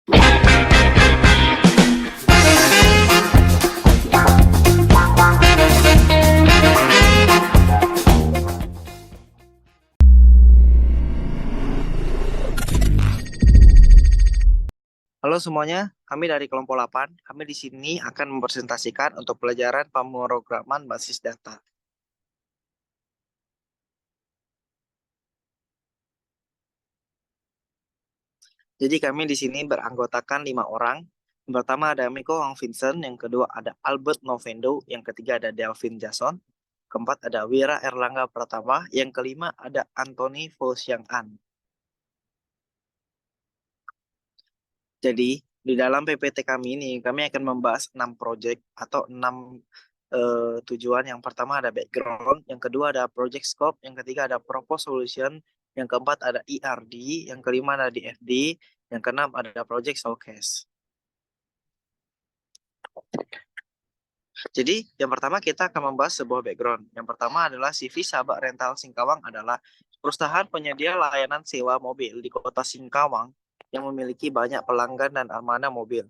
Halo semuanya, kami dari kelompok 8. Kami di sini akan mempresentasikan untuk pelajaran pemrograman basis data. Jadi kami di sini beranggotakan 5 orang. Yang pertama ada Miko Wang Vincent, yang kedua ada Albert Novendo, yang ketiga ada Delvin Jason, keempat ada Wira Erlangga Pratama, yang kelima ada Anthony Fo Xiang An. Jadi, di dalam PPT kami ini, kami akan membahas 6 proyek atau 6 tujuan. Yang pertama ada background, yang kedua ada project scope, yang ketiga ada proposed solution, yang keempat ada ERD, yang kelima ada DFD, yang keenam ada project showcase. Jadi, yang pertama kita akan membahas sebuah background. Yang pertama adalah CV Sabak Rental Singkawang adalah perusahaan penyedia layanan sewa mobil di kota Singkawang yang memiliki banyak pelanggan dan armada mobil.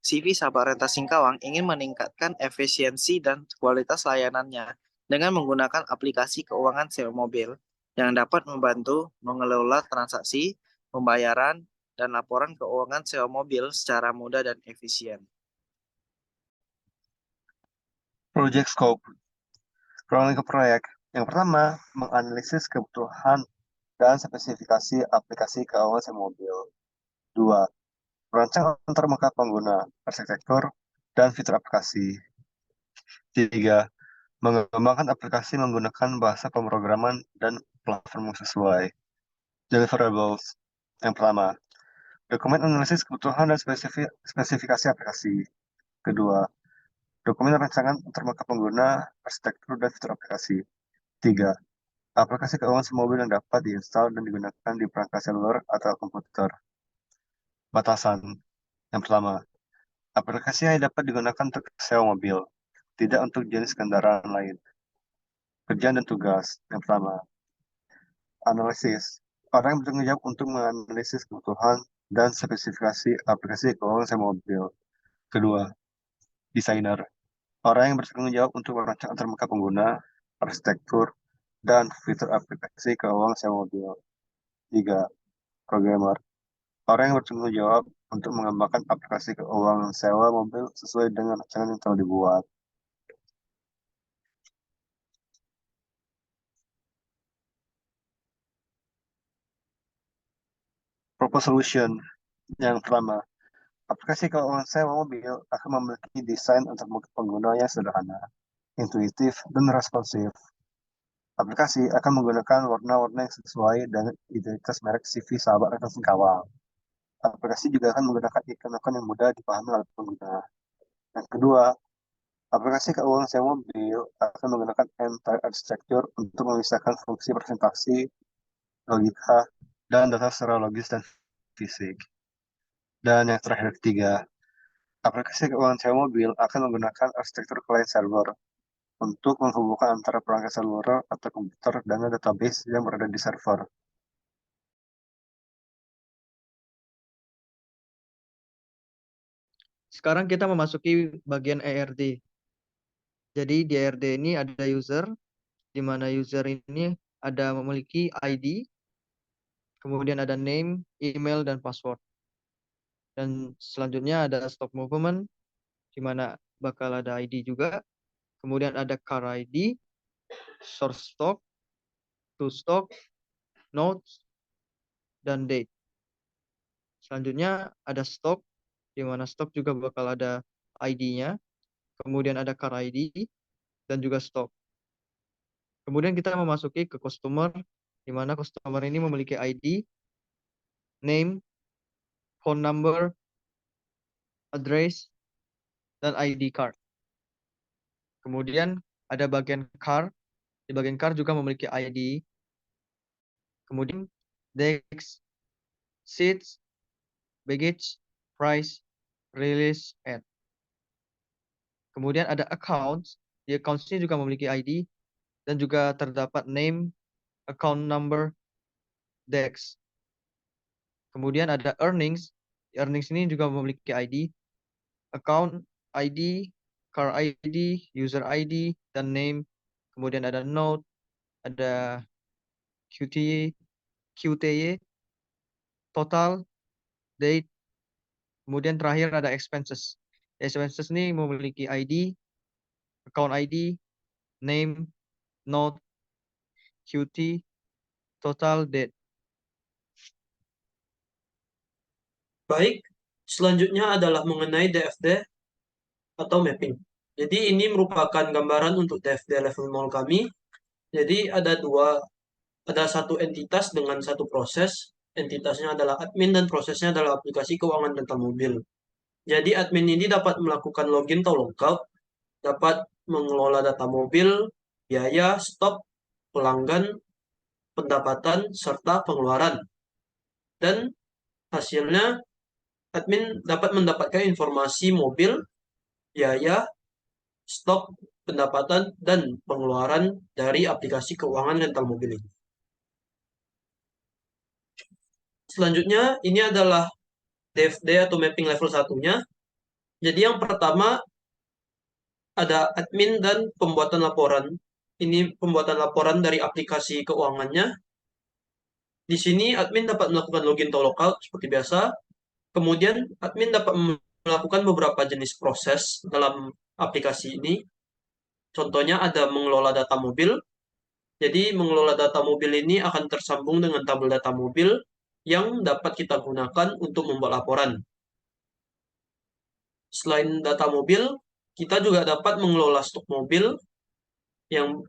CV Sabak Rental Singkawang ingin meningkatkan efisiensi dan kualitas layanannya dengan menggunakan aplikasi keuangan sewa mobil yang dapat membantu mengelola transaksi, pembayaran, dan laporan keuangan sewa mobil secara mudah dan efisien. Project Scope. Kronologi proyek. Yang pertama, menganalisis kebutuhan dan spesifikasi aplikasi keuangan sewa mobil. 2. Merancang antarmuka pengguna, arsitektur, dan fitur aplikasi. 3. Mengembangkan aplikasi menggunakan bahasa pemrograman dan platform yang sesuai. Deliverables. Yang pertama, dokumen analisis kebutuhan dan spesifikasi aplikasi. Kedua, dokumen rancangan antarmuka pengguna, arsitektur, dan fitur aplikasi. 3. Aplikasi keuangan semobil yang dapat diinstal dan digunakan di perangkat seluler atau komputer. Batasan. Yang pertama, aplikasi hanya dapat digunakan untuk sewa mobil, tidak untuk jenis kendaraan lain. Kerjaan dan tugas. Yang pertama, analisis. Orang yang bertanggung jawab untuk menganalisis kebutuhan dan spesifikasi aplikasi keuangan sewa mobil. Kedua, desainer. Orang yang bertanggung jawab untuk merancang antarmuka pengguna, arsitektur, dan fitur aplikasi keuangan sewa mobil. Tiga, programmer. Orang yang bertanggung jawab untuk mengembangkan aplikasi keuangan sewa mobil sesuai dengan rancangan yang telah dibuat. Proposed solution. Yang pertama, aplikasi keuangan sewa mobil akan memiliki desain untuk pengguna yang sederhana, intuitif, dan responsif. Aplikasi akan menggunakan warna-warna yang sesuai dengan identitas merek CV sahabat atau Singkawang. Aplikasi juga akan menggunakan ikon-ikon yang mudah dipahami oleh pengguna. Yang kedua, aplikasi keuangan sewa mobil akan menggunakan entire architecture untuk memisahkan fungsi presentasi, logika, dan data secara logis dan fisik. Dan yang terakhir ketiga, aplikasi keuangan sewa mobil akan menggunakan arsitektur client server untuk menghubungkan antara perangkat seluler atau komputer dengan database yang berada di server. Sekarang kita memasuki bagian ERD. Jadi di ERD ini ada user, di mana user ini ada memiliki ID, kemudian ada name, email, dan password. Dan selanjutnya ada stock movement, di mana bakal ada ID juga. Kemudian ada car ID, source stock, to stock, notes, dan date. Selanjutnya ada stock, di mana stock juga bakal ada ID-nya. Kemudian ada car ID, dan juga stock. Kemudian kita memasuki ke customer, di mana customer ini memiliki ID, name, phone number, address, dan ID card. Kemudian ada bagian car, di bagian car juga memiliki ID. Kemudian desk, seats, baggage, price, release, and. Kemudian ada accounts, di accounts ini juga memiliki ID dan juga terdapat name, account number, desk. Kemudian ada earnings, earnings ini juga memiliki ID, account ID, car ID, user ID, dan name. Kemudian ada note, ada QTY, QTY, total, date, kemudian terakhir ada expenses. Expenses ini memiliki ID, account ID, name, note, QT, total, date. Baik, selanjutnya adalah mengenai DFD atau mapping. Jadi ini merupakan gambaran untuk DFD level 0 kami. Jadi ada satu entitas dengan satu proses. Entitasnya adalah admin dan prosesnya adalah aplikasi keuangan rental mobil. Jadi admin ini dapat melakukan login atau logout, dapat mengelola data mobil, biaya, stok, pelanggan, pendapatan, serta pengeluaran. Dan hasilnya admin dapat mendapatkan informasi mobil, biaya, stok, pendapatan, dan pengeluaran dari aplikasi keuangan rental mobil ini. Selanjutnya, ini adalah DFD atau mapping level satunya. Jadi yang pertama ada admin dan pembuatan laporan. Ini pembuatan laporan dari aplikasi keuangannya. Di sini admin dapat melakukan login atau logout seperti biasa. Kemudian admin dapat melakukan beberapa jenis proses dalam aplikasi ini. Contohnya ada mengelola data mobil. Jadi mengelola data mobil ini akan tersambung dengan tabel data mobil yang dapat kita gunakan untuk membuat laporan. Selain data mobil, kita juga dapat mengelola stok mobil yang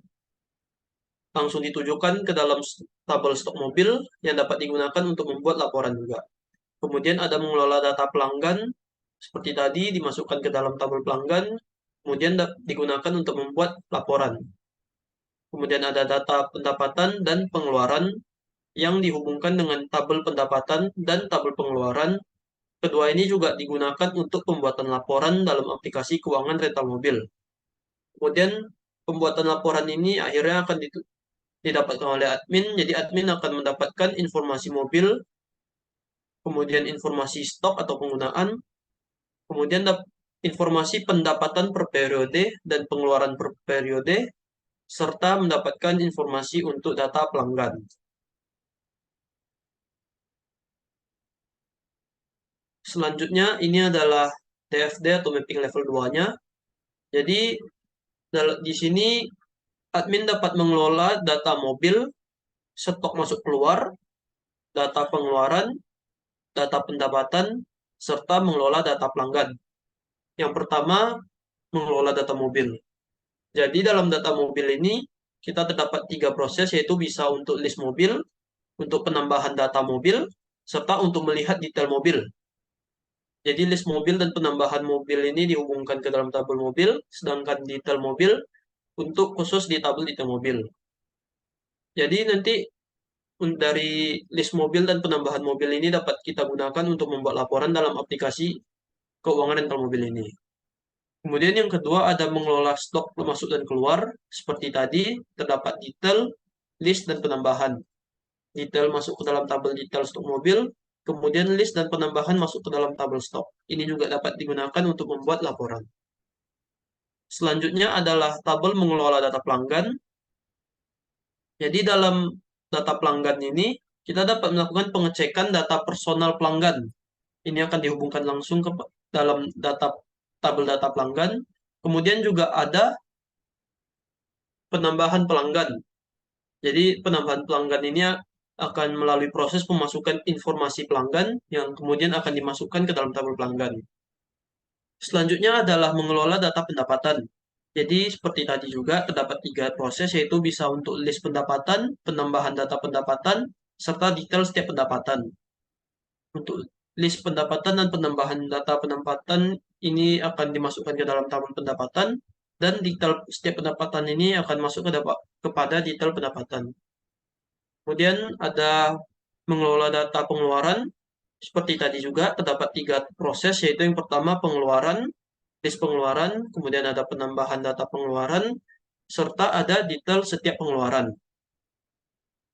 langsung ditujukan ke dalam tabel stok mobil yang dapat digunakan untuk membuat laporan juga. Kemudian ada mengelola data pelanggan, seperti tadi dimasukkan ke dalam tabel pelanggan, kemudian digunakan untuk membuat laporan. Kemudian ada data pendapatan dan pengeluaran yang dihubungkan dengan tabel pendapatan dan tabel pengeluaran. Kedua ini juga digunakan untuk pembuatan laporan dalam aplikasi keuangan rental mobil. Kemudian pembuatan laporan ini akhirnya akan didapatkan oleh admin, jadi admin akan mendapatkan informasi mobil, kemudian informasi stok atau penggunaan, kemudian informasi pendapatan per periode dan pengeluaran per periode, serta mendapatkan informasi untuk data pelanggan. Selanjutnya, ini adalah DFD atau mapping level 2-nya. Jadi, di sini admin dapat mengelola data mobil, stok masuk keluar, data pengeluaran, data pendapatan, serta mengelola data pelanggan. Yang pertama, mengelola data mobil. Jadi dalam data mobil ini, kita terdapat 3 proses, yaitu bisa untuk list mobil, untuk penambahan data mobil, serta untuk melihat detail mobil. Jadi list mobil dan penambahan mobil ini dihubungkan ke dalam tabel mobil, sedangkan detail mobil untuk khusus di tabel detail mobil. Jadi nanti dari list mobil dan penambahan mobil ini dapat kita gunakan untuk membuat laporan dalam aplikasi keuangan rental mobil ini. Kemudian yang kedua ada mengelola stok masuk dan keluar. Seperti tadi, terdapat detail, list, dan penambahan. Detail masuk ke dalam tabel detail stok mobil, kemudian list dan penambahan masuk ke dalam tabel stok. Ini juga dapat digunakan untuk membuat laporan. Selanjutnya adalah tabel mengelola data pelanggan. Jadi dalam data pelanggan ini, kita dapat melakukan pengecekan data personal pelanggan. Ini akan dihubungkan langsung ke dalam tabel data pelanggan. Kemudian juga ada penambahan pelanggan. Jadi penambahan pelanggan ini akan melalui proses pemasukan informasi pelanggan yang kemudian akan dimasukkan ke dalam tabel pelanggan. Selanjutnya adalah mengelola data pendapatan. Jadi seperti tadi juga terdapat 3 proses, yaitu bisa untuk list pendapatan, penambahan data pendapatan, serta detail setiap pendapatan. Untuk list pendapatan dan penambahan data pendapatan ini akan dimasukkan ke dalam tabel pendapatan, dan detail setiap pendapatan ini akan masuk kepada detail pendapatan. Kemudian ada mengelola data pengeluaran. Seperti tadi juga terdapat 3 proses, yaitu yang pertama pengeluaran, list pengeluaran, kemudian ada penambahan data pengeluaran, serta ada detail setiap pengeluaran.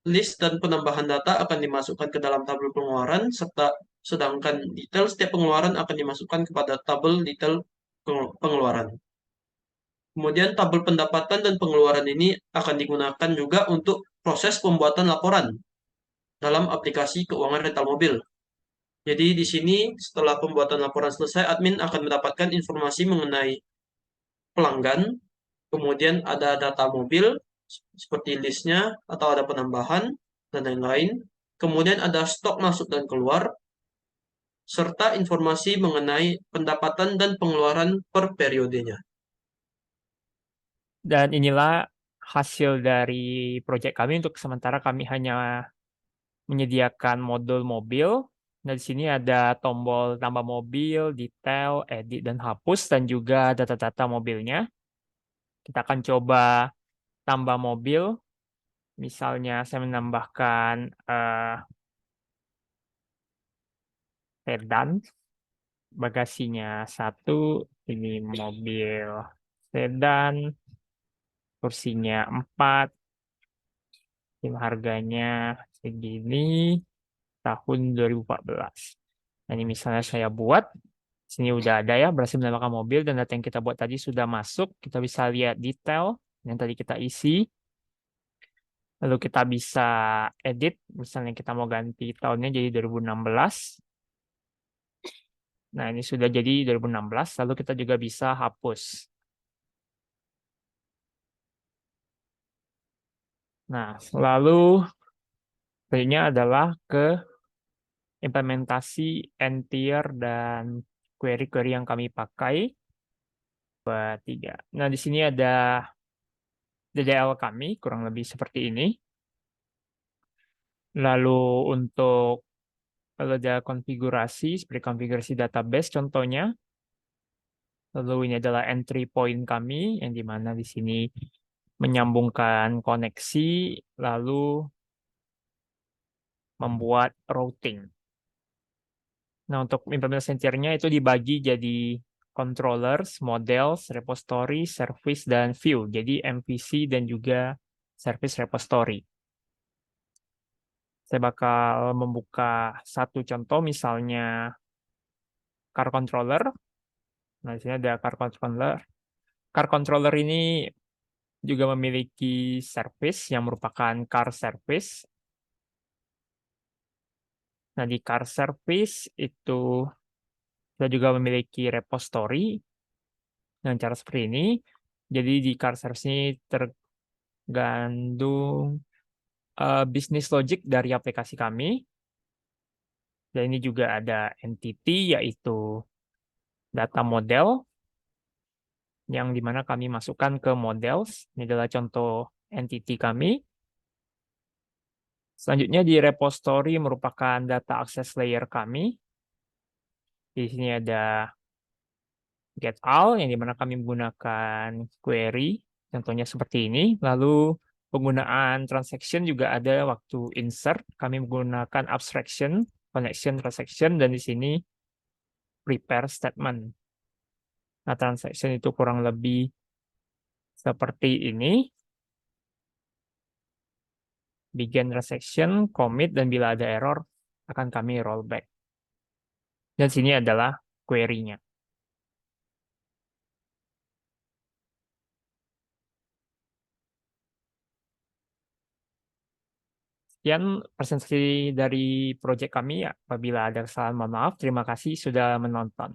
List dan penambahan data akan dimasukkan ke dalam tabel pengeluaran, serta sedangkan detail setiap pengeluaran akan dimasukkan kepada tabel detail pengeluaran. Kemudian tabel pendapatan dan pengeluaran ini akan digunakan juga untuk proses pembuatan laporan dalam aplikasi keuangan rental mobil. Jadi di sini setelah pembuatan laporan selesai, admin akan mendapatkan informasi mengenai pelanggan, kemudian ada data mobil seperti listnya atau ada penambahan dan lain-lain. Kemudian ada stok masuk dan keluar, serta informasi mengenai pendapatan dan pengeluaran per periodenya. Dan inilah hasil dari proyek kami. Untuk sementara kami hanya menyediakan modul mobil. Nah, di sini ada tombol tambah mobil, detail, edit, dan hapus, dan juga data-data mobilnya. Kita akan coba tambah mobil. Misalnya saya menambahkan sedan, bagasinya 1, ini mobil sedan, kursinya 4, harganya segini, tahun 2014. Nah, ini misalnya saya buat, sini udah ada ya, berhasil menambahkan mobil, dan data yang kita buat tadi sudah masuk. Kita bisa lihat detail yang tadi kita isi. Lalu kita bisa edit, misalnya kita mau ganti tahunnya jadi 2016. Nah, ini sudah jadi 2016, lalu kita juga bisa hapus. Nah, lalu selanjutnya adalah ke implementasi NTIR dan query-query yang kami pakai. 3. Nah, di sini ada DDL kami, kurang lebih seperti ini. Lalu untuk kalau ada konfigurasi, seperti konfigurasi database contohnya. Lalu ini adalah entry point kami, yang di mana di sini menyambungkan koneksi, lalu membuat routing. Nah, untuk implementasi NTIR-nya itu dibagi jadi controllers, models, repository, service, dan view. Jadi MVC dan juga service repository. Saya bakal membuka satu contoh, misalnya car controller. Nah, di sini ada car controller. Car controller ini juga memiliki service yang merupakan car service. Nah, di car service itu kita juga memiliki repository dengan cara seperti ini. Jadi di car service ini tergandung business logic dari aplikasi kami. Dan ini juga ada entity, yaitu data model, yang dimana kami masukkan ke models. Ini adalah contoh entity kami. Selanjutnya di repository merupakan data access layer kami. Di sini ada get all, yang dimana kami menggunakan query, contohnya seperti ini. Lalu penggunaan transaction juga ada waktu insert. Kami menggunakan abstraction, connection, transaction, dan di sini prepare statement. Nah, transaction itu kurang lebih seperti ini. Begin transaction, commit, dan bila ada error akan kami rollback. Dan sini adalah query-nya. Sekian presentasi dari proyek kami. Apabila ada kesalahan, mohon maaf. Terima kasih sudah menonton.